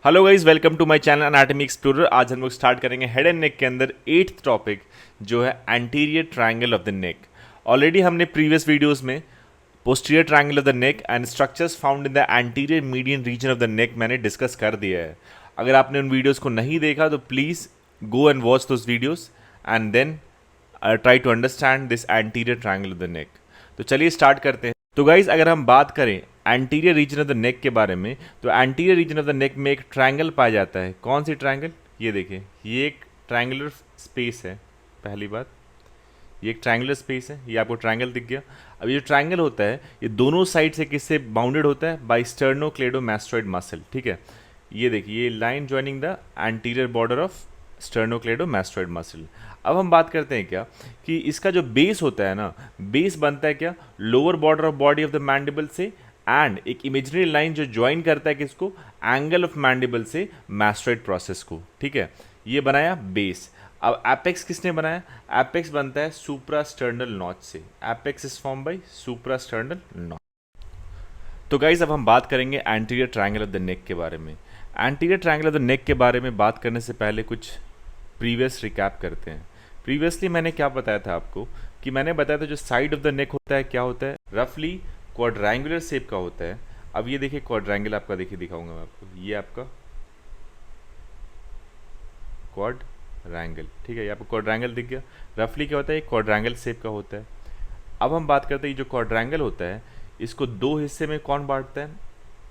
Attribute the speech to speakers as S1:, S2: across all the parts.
S1: Hello guys, welcome to my channel anatomy explorer. आज हम लोग स्टार्ट करेंगे हेड एंड नेक के अंदर 8th टॉपिक जो है anterior triangle of the neck. Already हमने प्रीवियस वीडियोस में posterior triangle of the neck and structures found in the anterior median region of the neck मैंने डिस्कस कर दिया है। अगर आपने उन वीडियोस को नहीं देखा तो please go and watch those videos and then try to understand this anterior triangle of the neck. तो चलिए स्टार्ट करते हैं। तो गाइज, अगर हम बात करें एंटीरियर रीजन ऑफ द नेक के बारे में, तो एंटीरियर रीजन ऑफ द नेक में एक ट्रायंगल पाया जाता है। कौन सी ट्रायंगल? ये देखिए, ये एक ट्रायंगुलर स्पेस है। पहली बात, ये एक ट्रायंगुलर स्पेस है। ये आपको ट्रायंगल दिख गया। अब ये जो ट्रायंगल होता है ये दोनों साइड से किससे बाउंडेड होता है? By sternocleidomastoid muscle. ठीक है, ये देखिए, ये line joining the anterior border of sternocleidomastoid muscle. अब हम बात करते हैं क्या कि इसका जो बेस होता है ना, बेस बनता है क्या? Lower border of body of the mandible से, एंड एक इमेजिनरी लाइन जो ज्वाइन करता है किसको? एंगल ऑफ मैंडिबल से मैस्टोइड प्रोसेस को। ठीक है, ये बनाया बेस। अब एपेक्स किसने बनाया? एपेक्स बनता है सुप्रास्टर्नल नॉच से। Apex is form by suprasternal notch. तो गाइज, अब हम बात करेंगे एंटीरियर ट्रायंगल ऑफ द नेक के बारे में। एंटीरियर ट्रायंगल ऑफ द नेक के बारे में बात करने से पहले कुछ प्रीवियस रिकैप करते हैं। प्रीवियसली मैंने क्या बताया था आपको कि मैंने बताया था जो साइड ऑफ द नेक होता है क्या होता है? रफली क्वाड्रैंगुलर शेप का होता है। अब ये देखिए क्वाड्रैंगल आपका, देखिए दिखाऊंगा मैं आपको। ये आपका क्वाड्रैंगल, ठीक है, ये आपको क्वाड्रैंगल दिख गया। रफली क्या होता है? क्वाड्रैंगल शेप का होता है। अब हम बात करते हैं जो क्वाड्रैंगल होता है इसको दो हिस्से में कौन बांटता है?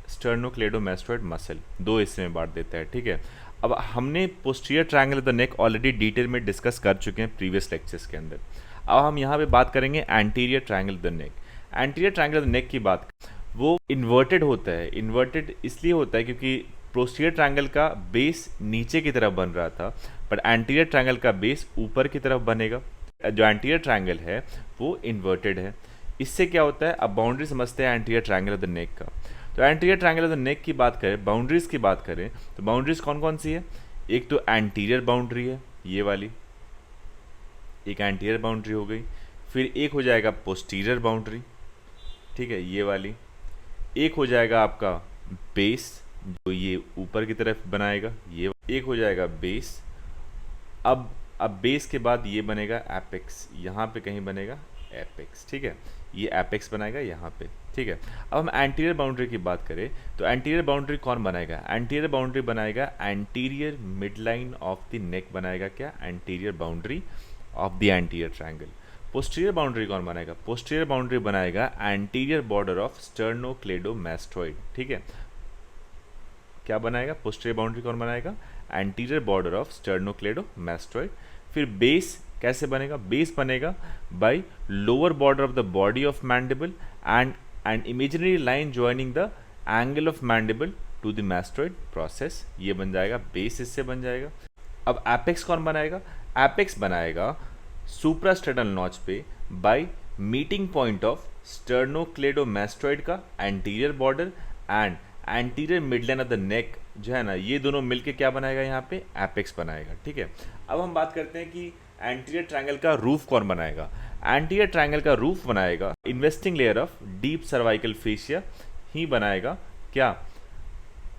S1: स्टर्नोक्लेडोमास्टोइड मसल दो हिस्से में बांट देता है। ठीक है, अब हमने posterior triangle of the neck already detail में डिस्कस कर चुके हैं प्रीवियस लेक्चर्स के अंदर। अब हम यहाँ पे बात करेंगे anterior triangle of the neck. Anterior triangle of the नेक की बात, वो इन्वर्टेड होता है। इन्वर्टेड इसलिए होता है क्योंकि पोस्टीरियर ट्रायंगल का बेस नीचे की तरफ बन रहा था, बट एंटीरियर ट्रायंगल का बेस ऊपर की तरफ बनेगा। जो एंटीरियर ट्रायंगल है वो इन्वर्टेड है। इससे क्या होता है? अब बाउंड्री समझते हैं एंटीरियर ट्रायंगल ऑफ द नेक का। तो एंटीरियर ट्रायंगल ऑफ द नेक की बात करें, बाउंड्रीज की बात करें, तो बाउंड्रीज कौन कौन सी है? एक तो एंटीरियर बाउंड्री है, ये वाली एक एंटीरियर बाउंड्री हो गई। फिर एक हो जाएगा पोस्टीरियर बाउंड्री, ठीक है, ये वाली। एक हो जाएगा आपका बेस, जो ये ऊपर की तरफ बनाएगा, ये एक हो जाएगा बेस। अब बेस के बाद ये बनेगा एपेक्स, यहाँ पे कहीं बनेगा एपेक्स। ठीक है, ये एपेक्स बनाएगा यहाँ पे। ठीक है, अब हम एंटीरियर बाउंड्री की बात करें तो एंटीरियर बाउंड्री कौन बनाएगा? एंटीरियर बाउंड्री बनाएगा anterior mid line of the neck बनाएगा क्या? Anterior boundary of the anterior triangle. Posterior boundary कौन बनाएगा? पोस्टीरियर बाउंड्री बनाएगा एंटीरियर बॉर्डर ऑफ स्टर्नोक्लेडोमास्टोइड। ठीक है, क्या बनाएगा? पोस्टीरियर बाउंड्री कौन बनाएगा? Anterior border of sternocleidomastoid. फिर बेस कैसे बनेगा? बेस बनेगा by lower border of the body of mandible and and imaginary line joining the angle of mandible to the mastoid process. ये बन जाएगा बेस, इससे बन जाएगा। अब एपेक्स कौन बनाएगा? एपेक्स बनाएगा सुप्रास्टर्नल नॉच पे बाय मीटिंग पॉइंट ऑफ स्टर्नोक्लेडोमास्टोइड का anterior border and anterior midline of the नेक जो है ना, ये दोनों मिलके क्या बनाएगा? यहाँ पे एपेक्स बनाएगा। ठीक है, अब हम बात करते हैं कि एंटीरियर ट्रायंगल का रूफ कौन बनाएगा? एंटीरियर ट्रायंगल का रूफ बनाएगा investing layer of deep cervical fascia ही बनाएगा क्या?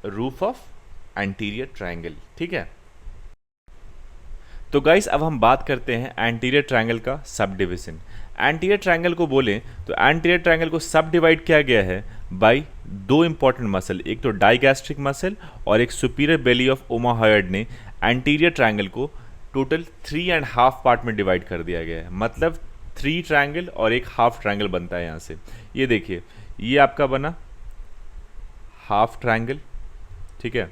S1: Roof of anterior triangle. ठीक है, तो गाइस, अब हम बात करते हैं एंटीरियर ट्रायंगल का सब डिविजन। एंटीरियर ट्रायंगल को बोलें तो एंटीरियर ट्रायंगल को सब डिवाइड किया गया है बाय दो इंपॉर्टेंट मसल, एक तो डाइगैस्ट्रिक मसल और एक सुपीरियर बेली ऑफ ओमाहायड ने एंटीरियर ट्रायंगल को टोटल 3.5 पार्ट में डिवाइड कर दिया गया है। मतलब 3 ट्रायंगल और एक हाफ ट्रायंगल बनता है यहाँ से। ये देखिए, ये आपका बना हाफ ट्रायंगल। ठीक है,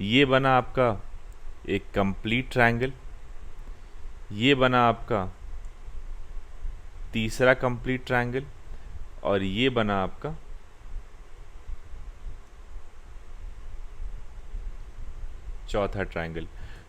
S1: ये बना आपका एक कंप्लीट ट्रायंगल, ये बना आपका तीसरा कंप्लीट ट्रायंगल, और ये बना आपका चौथा ट्रायंगल।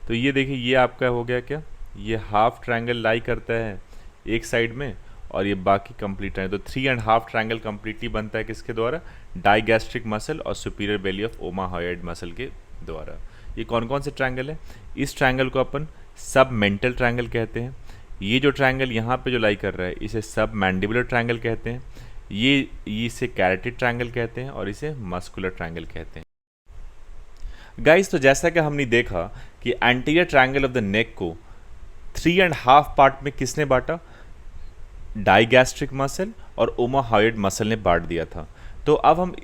S1: तो ये देखिए, ये आपका हो गया क्या? ये हाफ ट्रायंगल लाई करता है एक साइड में और ये बाकी कंप्लीट ट्रायंगल। तो 3.5 ट्रायंगल कंप्लीटली बनता है किसके द्वारा? डाइगैस्ट्रिक मसल और सुपीरियर बेली ऑफ ओमाहायड मसल के द्वारा। ये कौन कौन से ट्रायंगल है? इस ट्रायंगल को अपन सब मेंटल ट्रायंगल कहते हैं। ये जो ट्रायंगल यहाँ पे जो लाई कर रहा है इसे सब मैंडिबुलर ट्रायंगल कहते हैं। ये इसे कैरेटिड ट्रायंगल कहते हैं और इसे मस्कुलर ट्रायंगल कहते हैं। गाइस तो जैसा कि हमने देखा कि एंटीरियर ट्रायंगल ऑफ द नेक को 3.5 पार्ट में किसने बांटा, डाइगैस्ट्रिक मसल और ओमोहॉइड मसल ने बांट दिया था। तो अब हम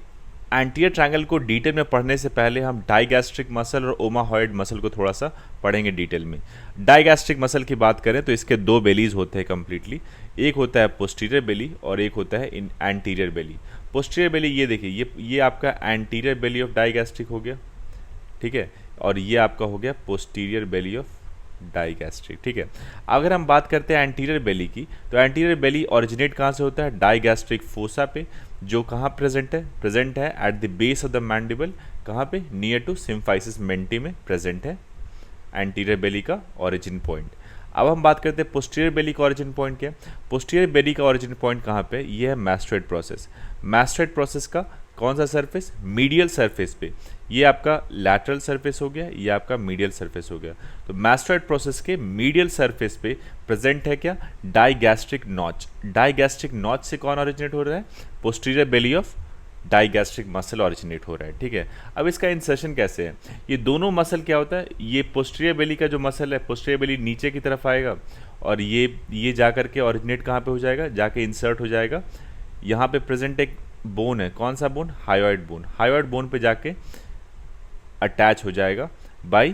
S1: एंटीरियर ट्रायंगल को डिटेल में पढ़ने से पहले हम डाइगैस्ट्रिक मसल और ओमोहॉइड मसल को थोड़ा सा पढ़ेंगे डिटेल में। डाइगैस्ट्रिक मसल की बात करें तो इसके दो बेलीज होते हैं कम्प्लीटली, एक होता है पोस्टीरियर बेली और एक होता है एंटीरियर बेली। पोस्टीरियर बेली ये देखिए, ये आपका एंटीरियर बेली ऑफ डाइगैस्ट्रिक हो गया, ठीक है, और ये आपका हो गया पोस्टीरियर बेली ऑफ डाइगैस्ट्रिक, ठीक है। अगर हम बात करते हैं एंटीरियर बेली की, तो एंटीरियर बेली ओरिजिनेट कहाँ से होता है, डाइगैस्ट्रिक फोसा पे, जो कहाँ प्रेजेंट है at the base of the mandible, कहाँ पे, नियर टू सिम्फाइसिस मेंटी में प्रेजेंट है एंटीरियर बेली का ओरिजिन पॉइंट। अब हम बात करते हैं पोस्टीरियर बेली का ओरिजिन पॉइंट क्या है। पोस्टीरियर बेली का ओरिजिन पॉइंट कहाँ पे, ये है मैस्टोइड प्रोसेस। मैस्टोइड प्रोसेस का कौन सा सरफेस, मीडियल सरफेस पे, ये आपका लैटरल सरफेस हो गया, ये आपका मीडियल सरफेस हो गया। तो मैस्टोइड प्रोसेस के मीडियल सरफेस पे प्रेजेंट है क्या, डाइगैस्ट्रिक नॉच। डाइगैस्ट्रिक नॉच से कौन ओरिजिनेट हो रहा है, posterior belly of digastric muscle originate हो रहा है, ठीक है। अब इसका इंसर्शन कैसे है, ये दोनों मसल क्या होता है, ये पोस्टीरियर बेली का जो मसल है, पोस्टीरियर बेली नीचे की तरफ आएगा और ये जा करके ओरिजिनेट कहाँ पे हो जाएगा, जाके इंसर्ट हो जाएगा, यहाँ पे प्रेजेंट एक बोन है, कौन सा bone, hyoid bone. Hyoid bone पे जाके अटैच हो जाएगा बाई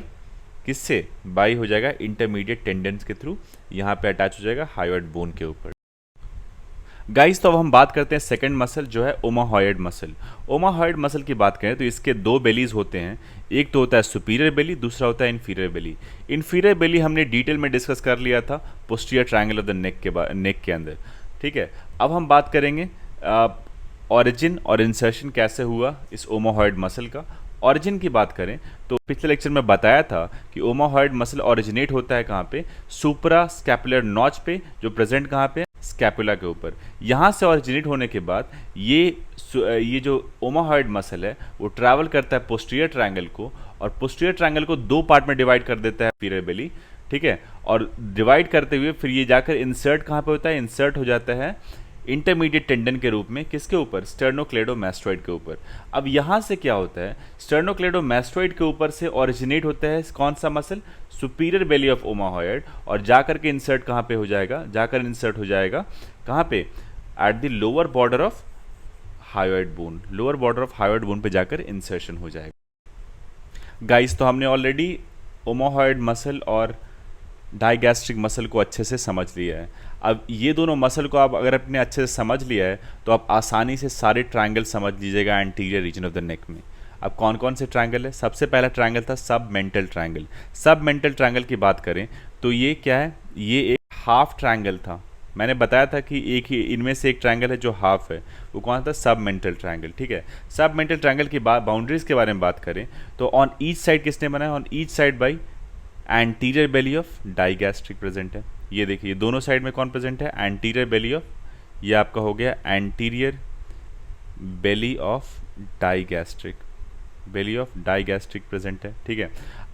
S1: किससे, बाई हो जाएगा इंटरमीडिएट टेंडेंस के थ्रू, यहाँ पे अटैच हो जाएगा हायोइड बोन के ऊपर। गाइस तो अब हम बात करते हैं सेकंड मसल जो है ओमोहॉइड मसल। ओमोहॉइड मसल की बात करें तो इसके दो बेलीज होते हैं, एक तो होता है सुपीरियर बेली, दूसरा होता है इन्फीरियर बेली। इन्फीरियर बेली हमने डिटेल में डिस्कस कर लिया था पोस्टीरियर ट्रायंगल ऑफ द नेक के अंदर, ठीक है। अब हम बात करेंगे ऑरिजिन और इंसर्शन कैसे हुआ इस ओमोहॉइड मसल का। ऑरिजिन की बात करें तो पिछले लेक्चर में बताया था कि ओमोहॉइड मसल ओरिजिनेट होता है कहाँ पे, सुपरा स्कैपुलर नॉच पे, जो प्रेजेंट कहाँ पे, स्कैपुला के ऊपर। यहाँ से ओरिजिनेट होने के बाद ये जो ओमोहॉइड मसल है वो ट्रैवल करता है पोस्टीरियर ट्रायंगल को, और पोस्टीरियर ट्रायंगल को दो पार्ट में डिवाइड कर देता है इंफीरियर बेली, ठीक है। और डिवाइड करते हुए फिर ये जाकर इंसर्ट कहाँ पे होता है, इंसर्ट हो जाता है इंटरमीडिएट टेंडन के रूप में, किसके ऊपर, स्टर्नोक्लेडोमास्टोइड के ऊपर। अब यहाँ से क्या होता है, स्टर्नोक्लेडोमास्टोइड के ऊपर से ओरिजिनेट होता है कौन सा muscle, superior belly of omohyoid, और जाकर के इंसर्ट कहाँ पे हो जाएगा, जाकर इंसर्ट हो जाएगा कहाँ पे, at the lower border of hyoid bone, lower border of hyoid bone पे जाकर इंसर्शन हो जाएगा। गाइस तो हमने ऑलरेडी ओमोहॉइड मसल और डाइगैस्ट्रिक मसल को अच्छे से समझ लिया है। अब ये दोनों मसल को आप अगर अपने अच्छे से समझ लिया है तो आप आसानी से सारे ट्रायंगल समझ लीजिएगा एंटीरियर रीजन ऑफ द नेक में। अब कौन कौन से ट्रायंगल है, सबसे पहला ट्रायंगल था सब मेंटल ट्रायंगल। सब मेंटल ट्रायंगल की बात करें तो ये क्या है, ये एक हाफ ट्रायंगल था। मैंने बताया था कि एक ही इनमें से एक ट्रायंगल है जो हाफ है, वो कौन था, सब मेंटल ट्रायंगल, ठीक है। सब मेंटल ट्रायंगल की बाउंड्रीज के बारे में बात करें तो ऑन ईच साइड किसने बनाया, on each side by anterior belly of digastric present है। ये देखिए दोनों साइड में कौन प्रेजेंट है, एंटीरियर बेली ऑफ, ये आपका हो गया anterior belly of digastric, Bailey of digastric present है, ठीक है।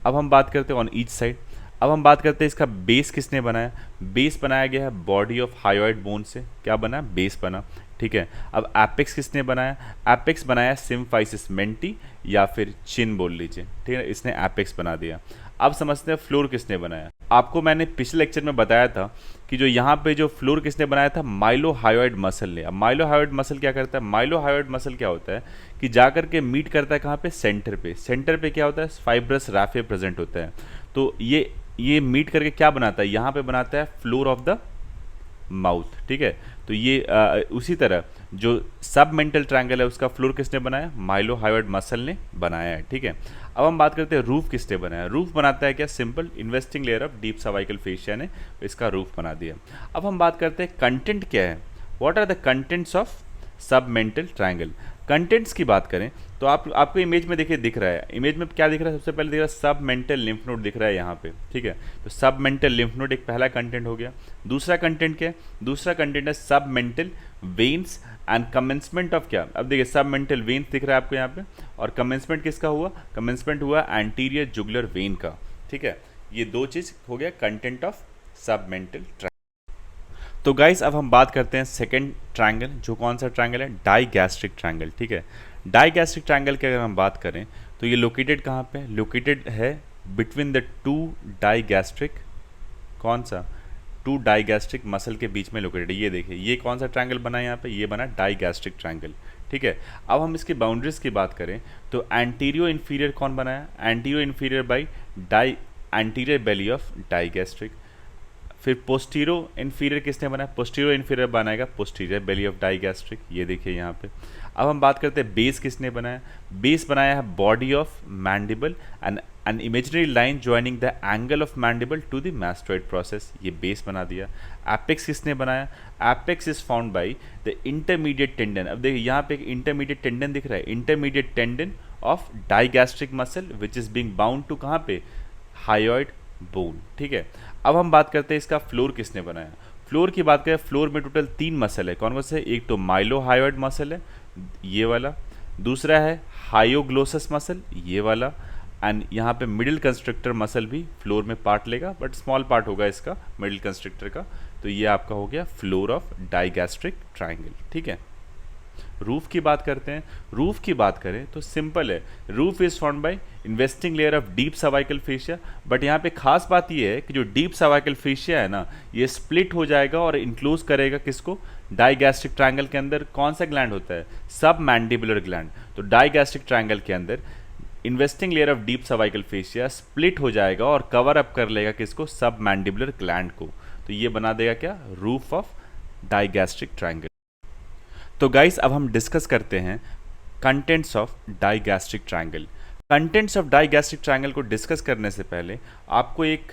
S1: अब हम बात करते हैं ऑन ईच साइड। अब हम बात करते हैं इसका बेस किसने बनाया, बेस बनाया गया है बॉडी ऑफ हायोइड बोन से, क्या बना, बेस बना, ठीक है। अब एपेक्स किसने बनाया, एपेक्स बनाया सिम्फाइसिस मेंटी या फिर चिन बोल लीजिए, ठीक है, इसने एपेक्स बना दिया। अब समझते हैं फ्लोर किसने बनाया। आपको मैंने पिछले लेक्चर में बताया था कि जो यहाँ पे जो फ्लोर किसने बनाया था, माइलोहायोइड मसल ने। अब माइलोहायोइड मसल क्या करता है, माइलोहायोइड मसल क्या होता है कि जाकर के मीट करता है कहाँ पे, सेंटर पे। सेंटर पे क्या होता है, फाइब्रस रैफे प्रेजेंट होता है। तो ये मीट करके क्या बनाता है, यहाँ पे बनाता है फ्लोर ऑफ द माउथ, ठीक है। तो ये उसी तरह जो सब मेंटल ट्रायंगल है उसका फ्लोर किसने बनाया, माइलोहायोइड मसल ने बनाया है, ठीक है। अब हम बात करते हैं रूफ किसने बनाया। रूफ बनाता है क्या, simple investing layer of deep cervical fascia ने इसका रूफ बना दिया। अब हम बात करते हैं कंटेंट क्या है, what are the contents of submental triangle. Contents की बात करें तो आपको इमेज में देखिए दिख रहा है, इमेज में क्या दिख रहा है, सबसे पहले दिख रहा है सब मेंटल लिम्फ नोड दिख रहा है यहाँ पे, ठीक है। तो सब मेंटल लिम्फ नोड एक पहला कंटेंट हो गया। दूसरा कंटेंट क्या है, दूसरा कंटेंट है सब mental veins and commencement of क्या, अब देखिए सब मेंटल वेन्स दिख रहा है आपको यहाँ पे, और कमेंसमेंट किसका हुआ, कमेंसमेंट हुआ एंटीरियर जुगुलर वेन का, ठीक है। ये दो चीज़ हो गया content of submental triangle. तो गाइस अब हम बात करते हैं सेकंड ट्रायंगल, जो कौन सा ट्रायंगल है, डाइगैस्ट्रिक ट्रायंगल, ठीक है। डाइगैस्ट्रिक ट्रायंगल की अगर हम बात करें तो ये लोकेटेड कहाँ पे है? लोकेटेड है बिटवीन द टू डाइगैस्ट्रिक, कौन सा? टू डाइगैस्ट्रिक मसल के बीच में लोकेटेड है। ये देखिए ये कौन सा ट्रायंगल बना है यहाँ पे? ये बना डाइगैस्ट्रिक ट्रायंगल, ठीक है। अब हम इसकी बाउंड्रीज की बात करें तो एंटीरियो इन्फीरियर कौन बनाया? Antero inferior by the anterior belly of digastric. फिर पोस्टीरो इन्फीरियर किसने बनाया? पोस्टीरो इन्फीरियर बनाएगा पोस्टीरियर बेली ऑफ डाइगैस्ट्रिक, ये देखिए यहाँ पे। अब हम बात करते हैं बेस किसने बनाया? बेस बनाया है body of mandible and an imaginary line joining the angle of mandible to the mastoid process, ये बेस बना दिया। एपेक्स किसने बनाया? Apex is found by the intermediate tendon. अब देखिए यहाँ पे एक इंटरमीडिएट टेंडन दिख रहा है, intermediate tendon of digastric muscle which is being bound to कहाँ पे? हायोइड बोन, ठीक है। अब हम बात करते हैं इसका फ्लोर किसने बनाया। फ्लोर की बात करें, फ्लोर में टोटल 3 मसल है, कौन कौन से? एक तो माइलोहायोइड मसल है ये वाला, दूसरा है हायोग्लोसस मसल ये वाला, एंड यहाँ पे मिडिल कंस्ट्रक्टर मसल भी फ्लोर में पार्ट लेगा, बट स्मॉल पार्ट होगा इसका मिडिल कंस्ट्रक्टर का। तो ये आपका हो गया फ्लोर ऑफ डाइगैस्ट्रिक ट्रायंगल, ठीक है। रूफ की बात करते हैं। रूफ की बात करें तो सिंपल है, roof is found by investing layer of deep cervical fascia. But यहाँ पे खास बात ये है कि जो डीप सर्वाइकल फेशिया है ना, ये स्प्लिट हो जाएगा और इंक्लोज करेगा किसको? डाइगैस्ट्रिक ट्रायंगल के अंदर कौन सा ग्लैंड होता है? सब मैंडिबुलर ग्लैंड। तो डाइगैस्ट्रिक ट्रायंगल के अंदर investing layer of deep cervical fascia split हो जाएगा और कवर अप कर लेगा किसको? सब मैंडिबुलर ग्लैंड को। तो ये बना देगा क्या? Roof of digastric triangle. तो गाइस अब हम डिस्कस करते हैं contents of digastric triangle. Contents of digastric triangle को डिस्कस करने से पहले आपको एक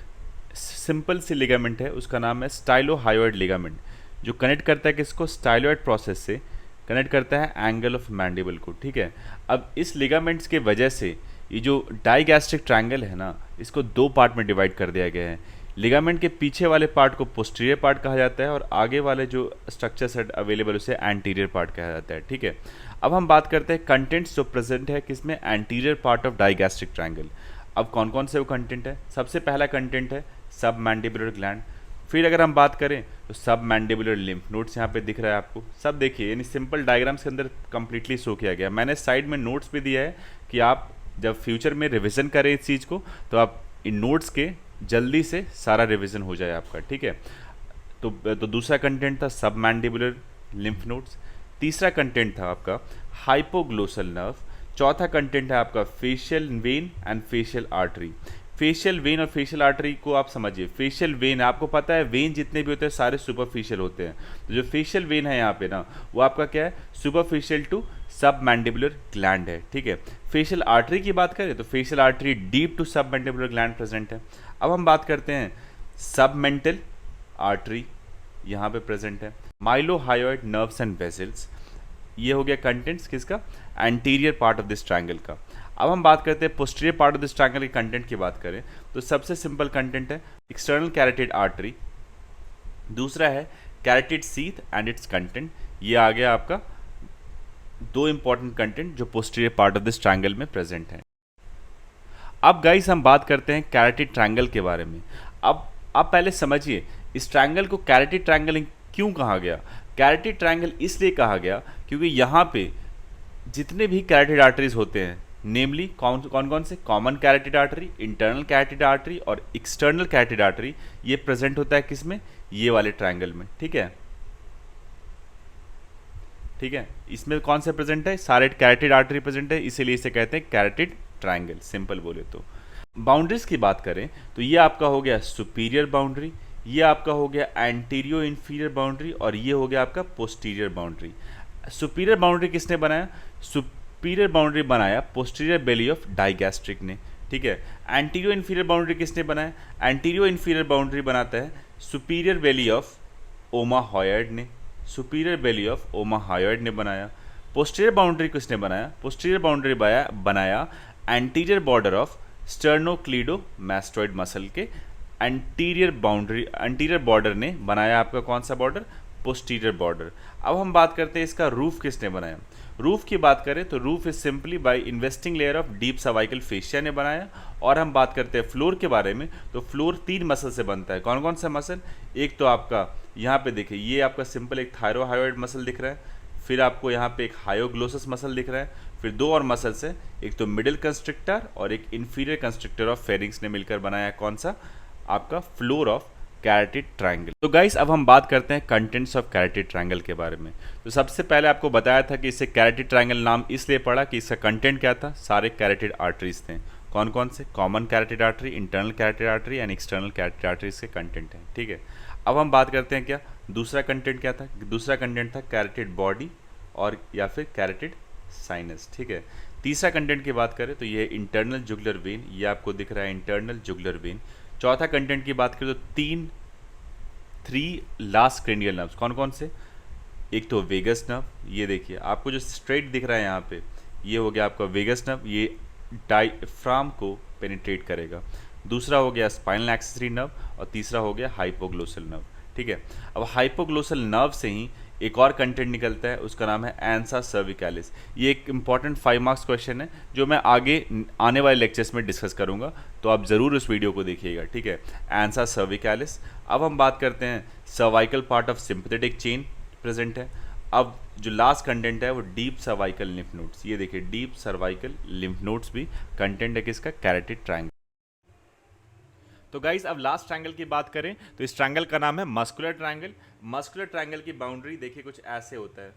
S1: सिंपल सी लिगामेंट है, उसका नाम है स्टाइलोहायोइड लिगामेंट, जो कनेक्ट करता है किसको? स्टाइलोइड प्रोसेस से कनेक्ट करता है एंगल ऑफ मैंडिबल को, ठीक है। अब इस लिगामेंट्स के वजह से ये जो डाइगैस्ट्रिक ट्रायंगल है ना, इसको 2 पार्ट में डिवाइड कर दिया गया है। लिगामेंट के पीछे वाले पार्ट को पोस्टीरियर पार्ट कहा जाता है और आगे वाले जो स्ट्रक्चर सेट अवेलेबल उसे एंटीरियर पार्ट कहा जाता है, ठीक है। अब हम बात करते हैं कंटेंट्स जो प्रेजेंट है किसमें? Anterior part of digastric triangle. अब कौन कौन से वो कंटेंट है? सबसे पहला कंटेंट है सब मैंडिबुलर ग्लैंड। फिर अगर हम बात करें तो सब मैंडिबुलर लिम्फ नोड्स यहाँ पे दिख रहा है आपको, सब देखिए, यानी सिंपल डायग्राम्स के अंदर कंप्लीटली शो किया गया। मैंने साइड में नोट्स भी दिया है कि आप जब फ्यूचर में रिवीजन करें इस चीज़ को तो आप इन नोट्स के जल्दी से सारा रिवीजन हो जाए आपका, ठीक है। तो दूसरा कंटेंट था सब मैंडिबुलर लिम्फ नोड्स। तीसरा कंटेंट था आपका हाइपोग्लोसल नर्व। चौथा कंटेंट है आपका facial vein and facial artery. Facial vein और फेशियल आर्टरी को आप समझिए। फेशियल वेन आपको पता है, वेन जितने भी होते हैं सारे सुपरफिशियल होते हैं। तो जो फेशियल वेन है यहाँ पे ना, वो आपका क्या है? सुपरफिशियल टू सब मैंडिबुलर ग्लैंड है, ठीक है। फेशियल आर्टरी की बात करें तो फेशियल आर्टरी डीप टू सब मैंडिबुलर ग्लैंड प्रेजेंट है। अब हम बात करते हैं सब मेंटल आर्टरी, यहाँ पे प्रेजेंट है। माइलोहायोइड नर्व्स एंड वेसल्स, ये हो गया कंटेंट्स किसका? Anterior part of this triangle का। अब हम बात करते हैं posterior part of this triangle के कंटेंट की बात करें तो सबसे सिंपल कंटेंट है एक्सटर्नल कैरोटिड आर्टरी, दूसरा है carotid sheath and it's content. ये आ गया आपका 2 इंपॉर्टेंट कंटेंट जो posterior part of this triangle में प्रेजेंट है। अब गाइस हम बात करते हैं कैरोटिड ट्रायंगल के बारे में। अब आप पहले समझिए इस ट्रायंगल को कैरोटिड ट्रायंगल क्यों कहा गया। कैरोटिड ट्रायंगल इसलिए कहा गया क्योंकि यहाँ पे जितने भी कैरोटिड आर्टरीज होते हैं, नेमली कौन कौन से? Common carotid artery, internal carotid artery और एक्सटर्नल कैरोटिड आर्टरी, ये प्रेजेंट होता है किसमें? ये वाले ट्रायंगल में, ठीक है। ठीक है, इसमें कौन से प्रेजेंट है? सारे कैरोटिड आर्टरी प्रेजेंट है, इसीलिए इसे कहते हैं कैरोटिड ट्रायंगल, सिंपल बोले तो। बाउंड्रीज की बात करें तो ये आपका हो गया सुपीरियर बाउंड्री, ये आपका हो गया एंटीरियो इन्फीरियर बाउंड्री और ये हो गया आपका पोस्टीरियर बाउंड्री। सुपीरियर बाउंड्री किसने बनाया? सुपीरियर बाउंड्री बनाया पोस्टीरियर बेली ऑफ डाइगैस्ट्रिक ने, ठीक है। एंटीरियो इन्फीरियर बाउंड्री किसने बनाया? एंटीरियो इन्फीरियर बाउंड्री बनाता है सुपीरियर बेली ऑफ ओमाहायोइड ने, सुपीरियर बेली ऑफ ओमाहायोइड ने बनाया। पोस्टीरियर बाउंड्री किसने बनाया? पोस्टीरियर बाउंड्री बनाया एंटीरियर बॉर्डर ऑफ स्टर्नोक्लीडोमास्टोइड मसल के एंटीरियर बॉर्डर ने बनाया आपका कौन सा बॉर्डर? Posterior border. अब हम बात करते हैं इसका रूफ किसने बनाया। रूफ की बात करें तो roof is simply by investing layer of deep cervical fascia ने बनाया। और हम बात करते हैं फ्लोर के बारे में तो फ्लोर 3 मसल से बनता है। कौन कौन सा मसल? एक तो आपका यहाँ पे देखिए, ये आपका सिंपल एक थायरोहायोइड मसल दिख रहा है, फिर आपको यहाँ पे एक हायोग्लोसस मसल दिख रहा है, फिर दो और मसल्स हैं, एक तो मिडिल कंस्ट्रिक्टर और एक इंफीरियर कंस्ट्रिक्टर ऑफ फेरिंग्स ने मिलकर बनाया कौन सा, आपका फ्लोर ऑफ कैरोटिड ट्रायंगल। तो गाइस अब हम बात करते हैं कंटेंट्स ऑफ कैरोटिड ट्रायंगल के बारे में। तो सबसे पहले आपको बताया था कि इसे कैरोटिड ट्रायंगल नाम इसलिए पड़ा कि इसका कंटेंट क्या था, सारे कैरोटिड आर्टरीज थे। कौन कौन से, common carotid artery, internal carotid artery and external carotid arteries के कंटेंट हैं, ठीक है। अब हम बात करते हैं क्या दूसरा कंटेंट क्या था, दूसरा कंटेंट था कैरोटिड बॉडी और या फिर कैरोटिड साइनस, ठीक है। तीसरा कंटेंट की बात करें तो ये इंटरनल जुगुलर वेन, ये आपको दिख रहा है इंटरनल जुगुलर वेन। चौथा कंटेंट की बात करें तो थ्री लास्ट क्रेनियल नर्व्स, कौन कौन से, एक तो वेगस नर्व, ये देखिए आपको जो स्ट्रेट दिख रहा है यहाँ पे, ये हो गया आपका वेगस नर्व, ये डायफ्राम को पेनिट्रेट करेगा। दूसरा हो गया स्पाइनल एक्सेसरी नर्व और तीसरा हो गया हाइपोग्लोसल नर्व, ठीक है। अब हाइपोग्लोसल नर्व से ही एक और कंटेंट निकलता है, उसका नाम है एंसा सर्विकैलिस। ये एक इंपॉर्टेंट 5 मार्क्स क्वेश्चन है जो मैं आगे आने वाले लेक्चर्स में डिस्कस करूंगा, तो आप ज़रूर उस वीडियो को देखिएगा, ठीक है। एंसा सर्विकैलिस। अब हम बात करते हैं cervical part of sympathetic chain present है। अब जो लास्ट कंटेंट है वो डीप सर्वाइकल लिम्फ नोड्स, ये देखिए डीप सर्वाइकल लिम्फ नोड्स भी कंटेंट है किसका, कैरोटिड ट्रायंगल। तो गाइज अब लास्ट ट्रायंगल की बात करें तो इस ट्रायंगल का नाम है मस्कुलर ट्रायंगल। मस्कुलर ट्रायंगल की बाउंड्री देखिए कुछ ऐसे होता है,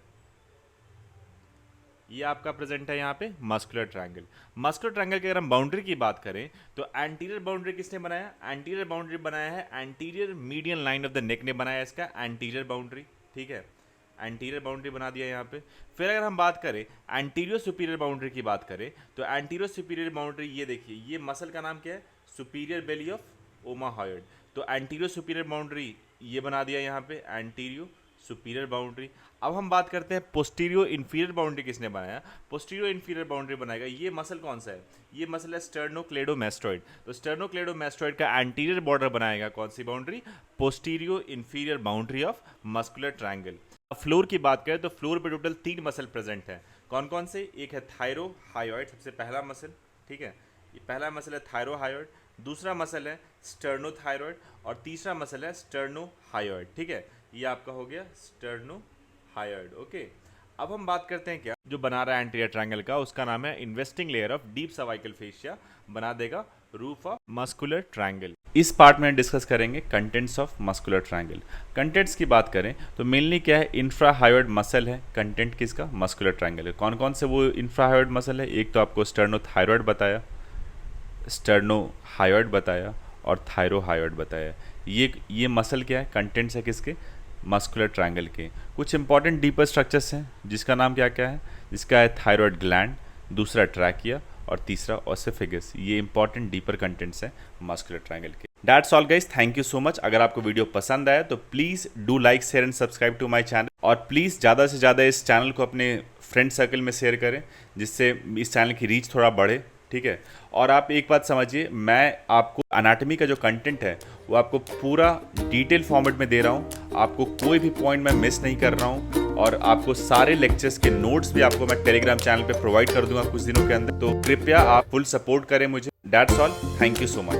S1: ये आपका प्रेजेंट है यहाँ पे मस्कुलर ट्रायंगल। मस्कुलर ट्रायंगल की अगर हम बाउंड्री की बात करें तो एंटीरियर बाउंड्री किसने बनाया, एंटीरियर बाउंड्री बनाया है anterior median line of the नेक ने बनाया इसका एंटीरियर बाउंड्री, ठीक है। एंटीरियर बाउंड्री बना दिया यहाँ पे। फिर अगर हम बात करें एंटीरियर सुपीरियर बाउंड्री की बात करें तो एंटीरियर सुपीरियर बाउंड्री, ये देखिए ये मसल का नाम क्या है, सुपीरियर बेली ऑफ ओमाहायड। तो एंटीरियर सुपीरियर बाउंड्री ये बना दिया यहाँ पे एंटीरियर सुपीरियर बाउंड्री। अब हम बात करते हैं पोस्टीरियर इंफीरियर बाउंड्री किसने बनाया, पोस्टीरियर इंफीरियर बाउंड्री बनाएगा, ये मसल कौन सा है, ये मसल है स्टर्नोक्लेडोमेस्टोइड। तो स्टर्नोक्लेडोमेस्टोइड का एंटीरियर बॉर्डर बनाएगा कौन सी boundary, posterior inferior boundary of muscular triangle. अब फ्लोर की बात करें तो फ्लोर पे टोटल 3 मसल प्रेजेंट हैं, कौन कौन से, एक है थायरोहायोइड, सबसे पहला मसल, ठीक है, ये पहला मसल है थायरोहायोइड, दूसरा मसल है स्टर्नोथायरॉइड और तीसरा मसल है स्टर्नोहायोइड, ठीक है। ये आपका हो गया स्टर्नोहायोइड, ओके। अब हम बात करते हैं क्या जो बना रहा है एंटीरियर ट्रायंगल का, उसका नाम है investing layer of deep cervical fascia, बना देगा रूफ ऑफ मस्कुलर ट्रायंगल। इस पार्ट में डिस्कस करेंगे contents of muscular triangle. Contents की बात करें तो मेनली क्या है, इंफ्राहायोइड मसल है कंटेंट किसका, मस्कुलर ट्रायंगल है। कौन कौन से वो इंफ्राहायोइड मसल है, एक तो आपको स्टर्नोथायरॉइड बताया, स्टर्नोहायोइड बताया और थायरोहायोइड बताया। ये मसल क्या है, कंटेंट्स है किसके, मस्कुलर ट्रायंगल के। कुछ इंपॉर्टेंट डीपर स्ट्रक्चर्स हैं जिसका नाम क्या क्या है, जिसका है थायरॉयड ग्लैंड, दूसरा ट्रैकिया और तीसरा ओसेफेगस। ये इंपॉर्टेंट डीपर कंटेंट्स हैं मस्कुलर ट्रायंगल के। That's all guys, thank you so much. अगर आपको वीडियो पसंद आया तो please do like share and subscribe to my channel, और प्लीज़ ज़्यादा से ज़्यादा इस चैनल को अपने फ्रेंड सर्कल में शेयर करें जिससे इस चैनल की रीच थोड़ा बढ़े, ठीक है। और आप एक बात समझिए, मैं आपको एनाटॉमी का जो कंटेंट है वो आपको पूरा डिटेल फॉर्मेट में दे रहा हूँ, आपको कोई भी पॉइंट मैं मिस नहीं कर रहा हूँ, और आपको सारे लेक्चर्स के नोट्स भी आपको मैं टेलीग्राम चैनल पे प्रोवाइड कर दूंगा कुछ दिनों के अंदर। तो कृपया आप फुल सपोर्ट करें मुझे। That's all, thank you so much.